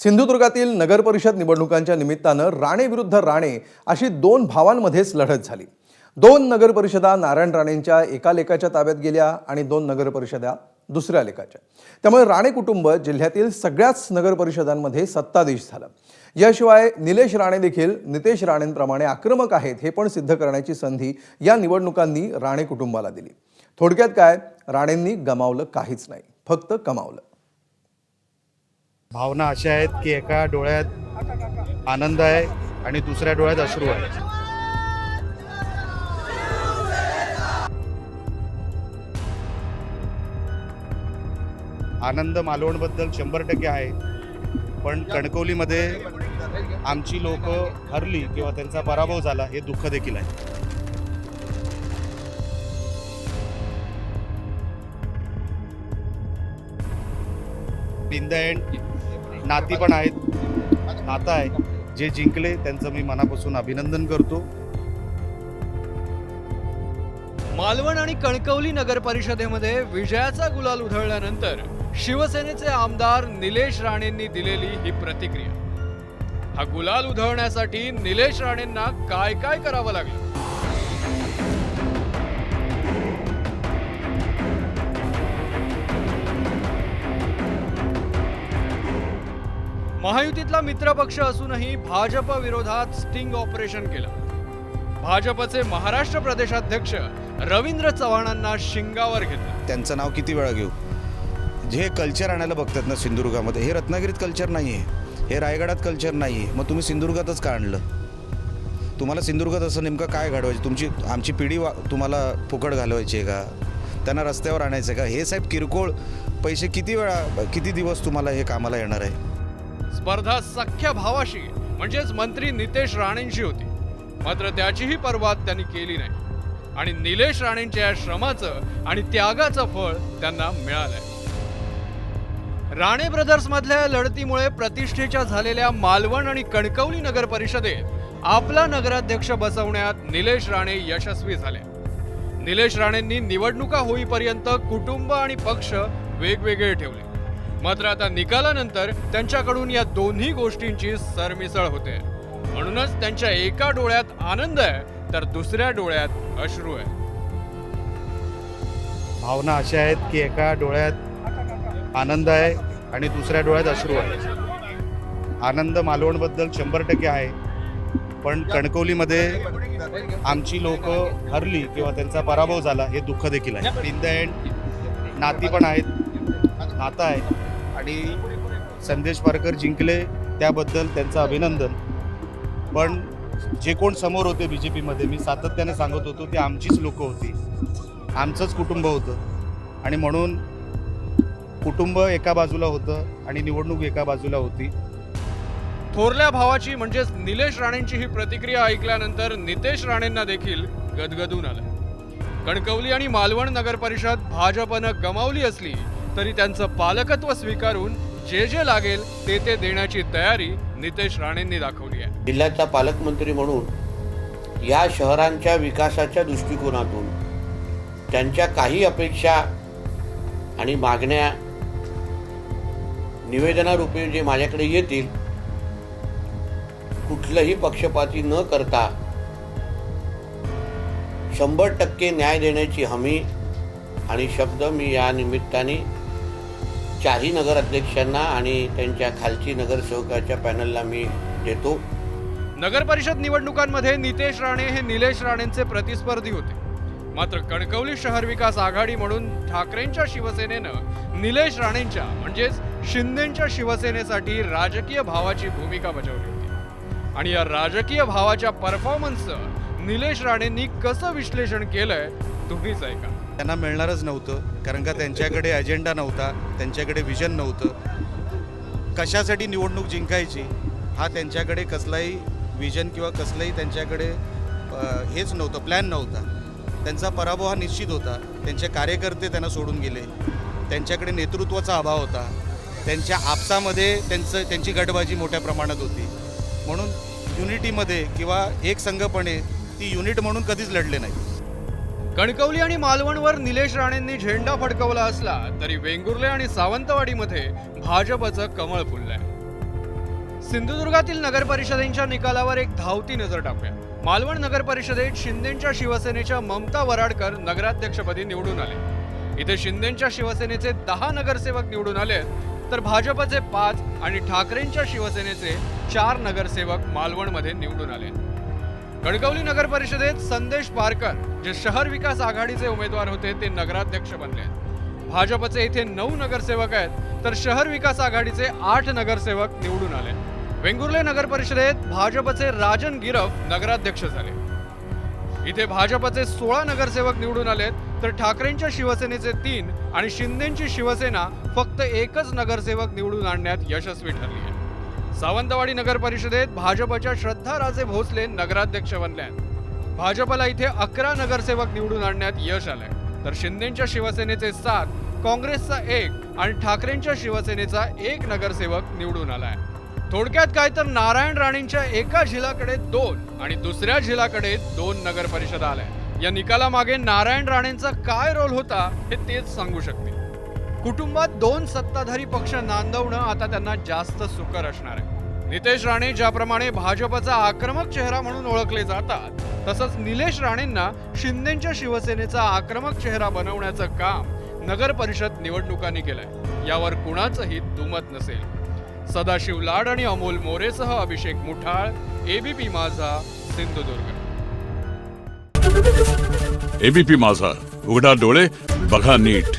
सिंधुदुर्गातील नगरपरिषद निवडणुकांच्या निमित्तानं राणे विरुद्ध राणे अशी दोन भावांमध्येच लढत झाली। दोन नगरपरिषदा नारायण राणेंच्या एका लेकाच्या ताब्यात गेल्या आणि दोन नगरपरिषदा दुसऱ्या लेकाच्या। त्यामुळे राणे कुटुंब जिल्ह्यातील सगळ्याच नगरपरिषदांमध्ये सत्ताधीश झालं। याशिवाय निलेश राणे देखील नितेश राणेंप्रमाणे आक्रमक आहेत हे पण सिद्ध करण्याची संधी या निवडणुकांनी राणे कुटुंबाला दिली। थोडक्यात काय, राणेंनी गमावलं काहीच नाही, फक्त कमावलं। भावना अशा आहेत की एका डोळ्यात आनंद आहे आणि दुसऱ्या डोळ्यात अश्रू आहे। आनंद मालवणबद्दल 100% आहे, पण कणकवलीमध्ये आमची लोक हरली किंवा त्यांचा पराभव झाला हे दुःख देखील आहे। इन द एंड नाती पण आहेत, नातं आहे। जे जिंकले त्यांचं मी मनापासून अभिनंदन करतो। मालवण आणि कणकवली नगर परिषदेमध्ये विजयाचा गुलाल उधळल्यानंतर शिवसेनेचे आमदार निलेश राणेंनी दिलेली ही प्रतिक्रिया। हा गुलाल उधळण्यासाठी निलेश राणेंना काय काय करावं लागलं? महायुतीतला मित्रपक्ष असूनही भाजप विरोधात स्टिंग ऑपरेशन केलं। भाजपचे महाराष्ट्र प्रदेशाध्यक्ष रवींद्र चव्हाणांना शिंगावर घेतलं। त्यांचं नाव किती वेळा घेऊ? जे कल्चर आणायला बघतात ना सिंधुदुर्गामध्ये, हे रत्नागिरीत कल्चर नाही आहे, हे रायगडात कल्चर नाही आहे, मग तुम्ही सिंधुदुर्गातच का आणलं? तुम्हाला सिंधुदुर्गात असं नेमकं काय घडवायचं? आमची पिढी तुम्हाला फुकट घालवायची आहे का? त्यांना रस्त्यावर आणायचं आहे का? हे साहेब किरकोळ पैसे किती दिवस तुम्हाला हे कामाला येणार आहे? स्पर्धा सख्या भावाशी म्हणजेच मंत्री नितेश राणेंशी होती, मात्र त्याचीही पर्वा त्यांनी केली नाही आणि निलेश राणेंच्या श्रमाचं आणि त्यागाचं फळ त्यांना मिळालंय। राणे ब्रदर्स मधल्या लढतीमुळे प्रतिष्ठेच्या झालेल्या मालवण आणि कणकवली नगर परिषदेत आपला नगराध्यक्ष बसवण्यात निलेश राणे यशस्वी झाले। निलेश राणेंनी निवडणुका होईपर्यंत कुटुंब आणि पक्ष वेगवेगळे ठेवले, मात्र आता निकालानंतर त्यांच्याकडून या दोन्ही गोष्टींची सरमिसळ होते। म्हणूनच त्यांच्या एका डोळ्यात आनंद आहे तर दुसऱ्या डोळ्यात अश्रू आहे। भावना अशा आहेत की एका डोळ्यात आनंद आहे आणि दुसऱ्या डोळ्यात अश्रू आहे। आनंद मालवणबद्दल 100% आहे, पण कणकवलीमध्ये आमची लोक हरली किंवा त्यांचा पराभव झाला हे दुःख देखील आहे। इन द एंड नाती पण आहेत, नातं आहे आणि संदेश पारकर जिंकले त्याबद्दल त्यांचं अभिनंदन। पण जे कोण समोर होते BJPमध्ये, मी सातत्याने सांगत होतो ते आमचीच लोक होती, आमचंच कुटुंब होतं आणि म्हणून कुटुंब एका बाजूला होतं आणि निवडणूक एका बाजूला होती। थोरल्या भावाची म्हणजेच निलेश राणेंची ही प्रतिक्रिया ऐकल्यानंतर नितेश राणेंना देखील गदगदून आलं। कणकवली आणि मालवण नगर परिषद भाजपनं गमावली असली तरी त्यांचं पालकत्व स्वीकारून जे जे लागेल ते देण्याची तयारी नितेश राणेंनी दाखवली आहे। जिल्ह्याचा पालकमंत्री म्हणून या शहरांच्या विकासाच्या दृष्टिकोनातून त्यांच्या काही अपेक्षा आणि मागण्या निवेदनारूपी जे माझ्याकडे येतील, कुठलंही पक्षपाती न करता 100% न्याय देण्याची हमी आणि शब्द मी या निमित्ताने चारही नगराध्यक्षांना आणि त्यांच्या खालची नगरसेवकाच्या पॅनलला मी देतो। नगर परिषद निवडणुकांमध्ये नितेश राणे हे निलेश राणेंचे प्रतिस्पर्धी होते, मात्र कणकवली शहर विकास आघाडी म्हणून ठाकरेंच्या शिवसेनेनं निलेश राणेंच्या म्हणजेच शिंदेंच्या शिवसेनेसाठी राजकीय भावाची भूमिका बजावली होती आणि या राजकीय भावाच्या परफॉर्मन्सचं निलेश राणेंनी कसं विश्लेषण केलंय तुम्हीच ऐका। त्यांना मिळणारच नव्हतं, कारण का त्यांच्याकडे अजेंडा नव्हता, त्यांच्याकडे विजन नव्हतं। कशासाठी निवडणूक जिंकायची हा त्यांच्याकडे कसलाही विजन किंवा कसलाही त्यांच्याकडे हेच नव्हतं, प्लॅन नव्हता। त्यांचा पराभव हा निश्चित होता। त्यांचे कार्यकर्ते त्यांना सोडून गेले, त्यांच्याकडे नेतृत्वाचा अभाव होता, त्यांच्या आपसामध्ये त्यांची गटबाजी मोठ्या प्रमाणात होती। म्हणून युनिटीमध्ये किंवा एक संघपणे ती युनिट म्हणून कधीच लढले नाही। कणकवली आणि मालवणवर निलेश राणेंनी झेंडा फडकवला असला तरी वेंगुर्ले आणि सावंतवाडीमध्ये भाजपचं कमळ फुललंय। सिंधुदुर्गातील नगर परिषदेच्या निकालावर एक धावती नजर टाकूया. मालवण नगर परिषदेत शिंदेच्या शिवसेनेच्या ममता वराडकर नगराध्यक्षपदी निवडून आले. इथे शिंदेच्या शिवसेनेचे 10 नगरसेवक निवडून आले, तर भाजपचे 5 आणि ठाकरेंच्या शिवसेनेचे 4 नगरसेवक मालवणमध्ये निवडून आले. कणकवली नगर परिषदेत संदेश पारकर जे शहर विकास आघाडीचे उमेदवार होते ते नगराध्यक्ष बनले. भाजपचे इथे 9 नगरसेवक आहेत, तर शहर विकास आघाडीचे 8 नगरसेवक निवडून आले. वेंगुर्ले नगर परिषदेत भाजपचे राजन गिरफ नगराध्यक्ष झाले. इथे भाजपचे 16 नगरसेवक निवडून आलेत, तर ठाकरेंच्या शिवसेनेचे 3 आणि शिंदेची शिवसेना फक्त 1च नगरसेवक निवडून आणण्यात यशस्वी ठरली आहे. सावंतवाडी नगर परिषदेत भाजपच्या श्रद्धा राजे भोसले नगराध्यक्ष बनल्या. भाजपला इथे 11 नगरसेवक निवडून आणण्यात यश आलंय, तर शिंदेच्या शिवसेनेचे 7, काँग्रेसचा 1 आणि ठाकरेंच्या शिवसेनेचा 1 नगरसेवक निवडून आलाय. थोडक्यात काय तर नारायण राणेंच्या एका झिलाकडे 2 आणि दुसऱ्या झिलाकडे 2 नगर परिषदा आल्या. या निकालामागे नारायण राणेंचा काय रोल होता हे तेच सांगू शकते. कुटुंबात 2 सत्ताधारी पक्ष नांदवणं आता त्यांना जास्त सुकर असणार आहे. नितेश राणे ज्याप्रमाणे भाजपचा आक्रमक चेहरा म्हणून ओळखले जातात, तसंच निलेश राणेंना शिंदेच्या शिवसेनेचा आक्रमक चेहरा बनवण्याचं काम नगर परिषद निवडणुकांनी केलंय. यावर कुणाचंही दुमत नसेल. सदाशिव लाड आणि अमोल मोरेसह अभिषेक मुठाळ, एबीपी माझा, सिंधुदुर्ग. एबीपी माझा, उघडा डोळे बघा नीट.